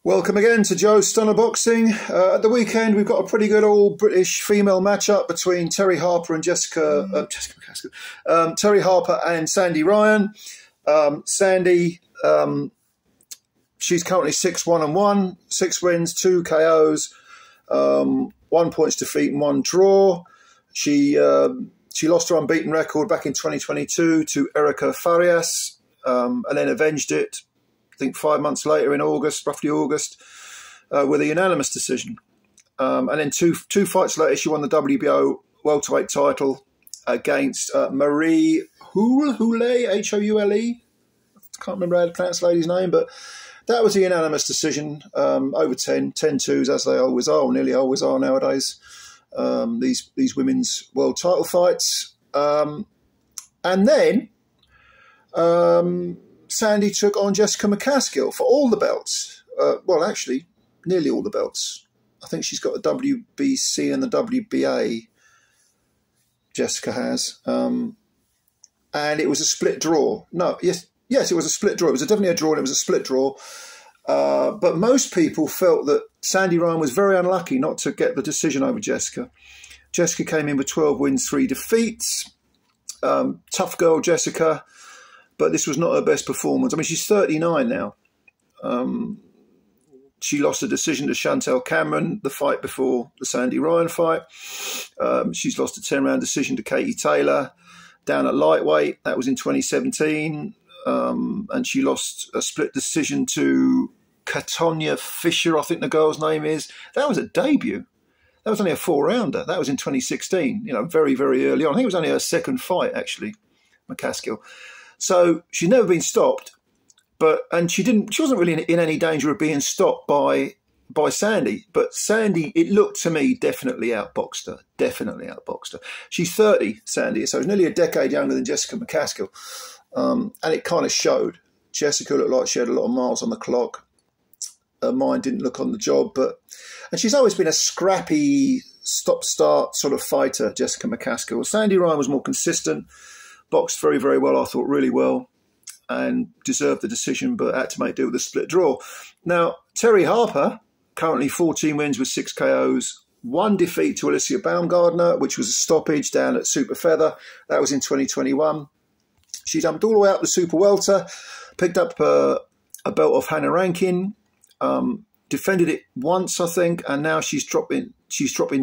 Welcome again to Joe's Stunner Boxing. At the weekend, we've got a pretty good all-British female matchup between Terri Harper and Terri Harper and Sandy Ryan. Sandy, she's currently 6-1-1, 6 wins, 2 KOs, 1 points defeat and 1 draw. She lost her unbeaten record back in 2022 to Erika Farias, and then avenged it, I think 5 months later in August, roughly August, with a unanimous decision. And then two fights later, she won the WBO welterweight title against Marie Houle, H-O-U-L-E. I can't remember how to pronounce the lady's name, but that was a unanimous decision, over 10-2s, as they always are, or nearly always are nowadays, these women's world title fights. And then Sandy took on Jessica McCaskill for all the belts. Well, actually, nearly all the belts. I think she's got the WBC and the WBA, Jessica has. And it was a split draw. No, yes, it was a split draw. It was definitely a draw, and it was a split draw. But most people felt that Sandy Ryan was very unlucky not to get the decision over Jessica. Jessica came in with 12 wins, 3 defeats. Tough girl, Jessica. But this was not her best performance. I mean, she's 39 now. She lost a decision to Chantel Cameron the fight before the Sandy Ryan fight. She's lost a 10-round decision to Katie Taylor down at lightweight. That was in 2017. And she lost a split decision to Katonya Fisher, I think the girl's name is. That was a debut. That was only a 4-rounder. That was in 2016, you know, very, very early on. I think it was only her second fight, actually, McCaskill. So she's never been stopped, and she wasn't really in any danger of being stopped by Sandy. But Sandy, it looked to me, definitely outboxed her. She's 30, Sandy, so she's nearly a decade younger than Jessica McCaskill, and it kind of showed. Jessica looked like she had a lot of miles on the clock. Her mind didn't look on the job, and she's always been a scrappy, stop-start sort of fighter, Jessica McCaskill. Sandy Ryan was more consistent. Boxed very, very well, I thought, really well, and deserved the decision, but had to make do with a split draw. Now, Terri Harper, currently 14 wins with 6 KOs, 1 defeat to Alicia Baumgardner, which was a stoppage down at Super Feather. That was in 2021. She jumped all the way up to Super Welter, picked up a belt off Hannah Rankin, defended it once, I think, and now she's dropping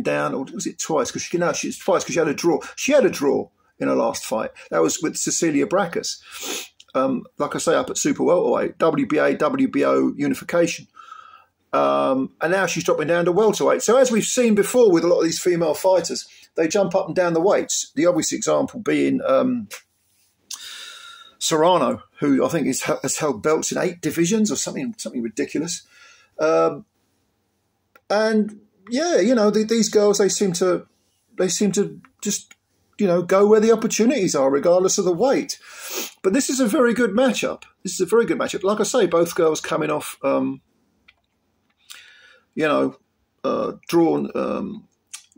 down, or was it twice? Because she's twice because she had a draw. She had a draw in her last fight. That was with Cecilia Brækhus. Like I say, up at Super Welterweight, WBA, WBO unification. And now she's dropping down to welterweight. So as we've seen before with a lot of these female fighters, they jump up and down the weights. The obvious example being Serrano, who I think has held belts in 8 divisions or something ridiculous. And yeah, you know, these girls, they seem to just, you know, go where the opportunities are, regardless of the weight. But this is a very good matchup. Like I say, both girls coming off, drawn.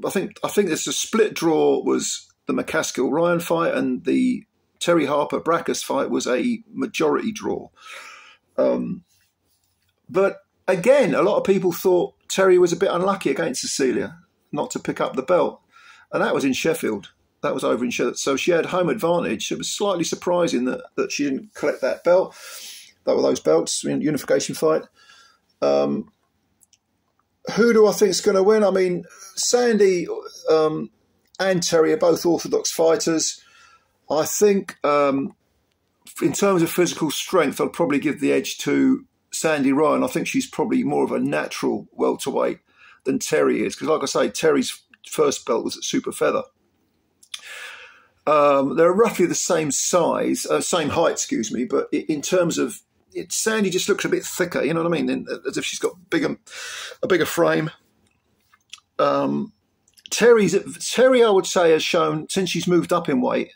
I think it's a split draw was the McCaskill Ryan fight, and the Terri Harper Brækhus fight was a majority draw. But again, a lot of people thought Terri was a bit unlucky against Cecilia not to pick up the belt, and that was in Sheffield. That was over in Sheffield. So she had home advantage. It was slightly surprising that she didn't collect that belt. That were those belts in unification fight. Who do I think is going to win? I mean, Sandy and Terri are both orthodox fighters. I think in terms of physical strength, I'd probably give the edge to Sandy Ryan. I think she's probably more of a natural welterweight than Terri is. Because like I say, Terri's first belt was at Super Feather. They're roughly the same size, same height, excuse me, but in terms of Sandy just looks a bit thicker, you know what I mean? As if she's got a bigger frame. Terri, I would say, has shown, since she's moved up in weight,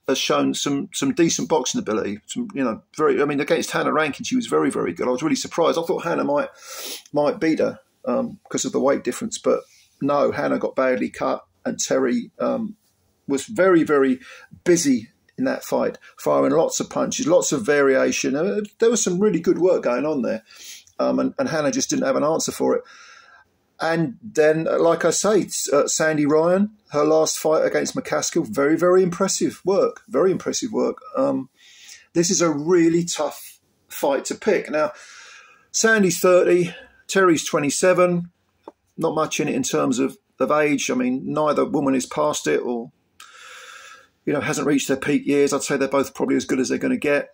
has shown some decent boxing ability. Against Hannah Rankin, she was very, very good. I was really surprised. I thought Hannah might beat her because of the weight difference, but no, Hannah got badly cut, and Terri was very, very busy in that fight, firing lots of punches, lots of variation. There was some really good work going on there. and Hannah just didn't have an answer for it. And then, like I say, Sandy Ryan, her last fight against McCaskill, very, very impressive work. Very impressive work. This is a really tough fight to pick. Now, Sandy's 30, Terry's 27. Not much in it in terms of age. I mean, neither woman is past it or, you know, hasn't reached their peak years. I'd say they're both probably as good as they're going to get.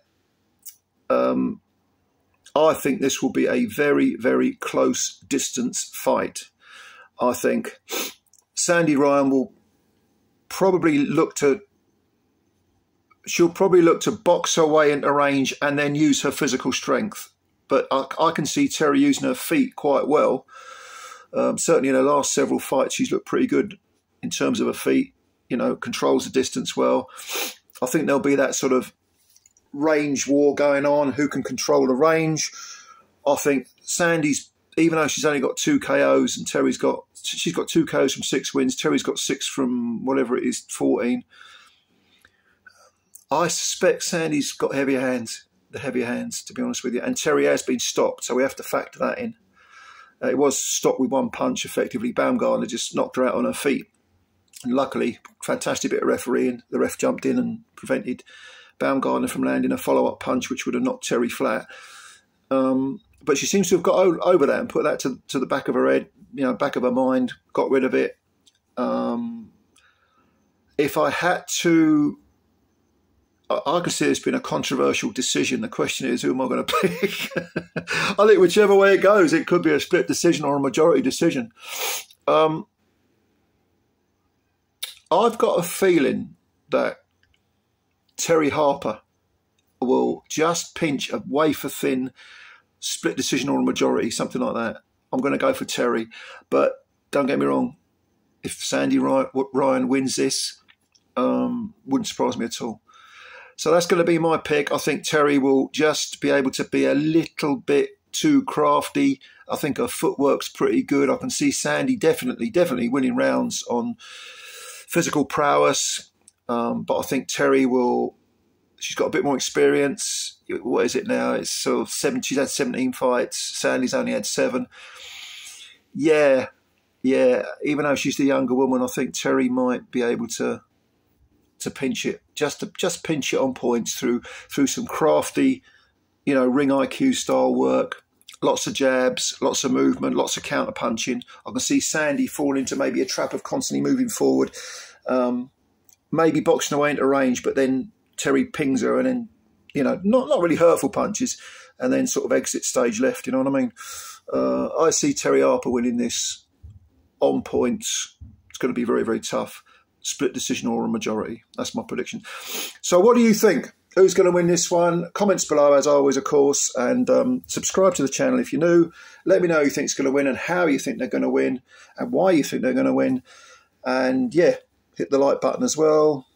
I think this will be a very, very close distance fight. I think Sandy Ryan will probably look to, she'll probably look to box her way into range and then use her physical strength. But I can see Terry using her feet quite well. Certainly in her last several fights, she's looked pretty good in terms of her feet, you know, controls the distance well. I think there'll be that sort of range war going on, who can control the range. I think Sandy's, even though she's only got 2 KOs and she's got 2 KOs from 6 wins, Terry's got 6 from whatever it is, 14. I suspect Sandy's got the heavier hands, to be honest with you. And Terry has been stopped, so we have to factor that in. It was stopped with 1 punch, effectively. Baumgartner just knocked her out on her feet. And luckily, fantastic bit of refereeing. The ref jumped in and prevented Baumgartner from landing a follow-up punch, which would have knocked Terry flat. But she seems to have got over that and put that to the back of her head, you know, back of her mind, got rid of it. If I had to, I could see this being a controversial decision. The question is, who am I going to pick? I think whichever way it goes, it could be a split decision or a majority decision. I've got a feeling that Terry Harper will just pinch a wafer-thin split decision or a majority, something like that. I'm going to go for Terry. But don't get me wrong, if Sandy Ryan wins this, wouldn't surprise me at all. So that's going to be my pick. I think Terry will just be able to be a little bit too crafty. I think her footwork's pretty good. I can see Sandy definitely winning rounds on physical prowess. But I think Terry will, she's got a bit more experience. What is it now? It's sort of 7, she's had 17 fights. Sandy's only had 7. Yeah. Even though she's the younger woman, I think Terry might be able to pinch it, just pinch it on points through some crafty, you know, ring IQ style work. Lots of jabs, lots of movement, lots of counter punching. I can see Sandy fall into maybe a trap of constantly moving forward. Maybe boxing away into range, but then Terry pings her and then, you know, not really hurtful punches, and then sort of exit stage left, you know what I mean? I see Terry Harper winning this on points. It's going to be very, very tough. Split decision or a majority. That's my prediction. So what do you think? Who's going to win this one? Comments below, as always, of course, and subscribe to the channel if you're new. Let me know who you think is going to win and how you think they're going to win and why you think they're going to win. And, yeah, hit the like button as well.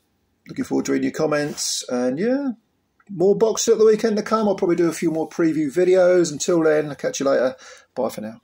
Looking forward to reading your comments. And, yeah, more boxing at the weekend to come. I'll probably do a few more preview videos. Until then, I'll catch you later. Bye for now.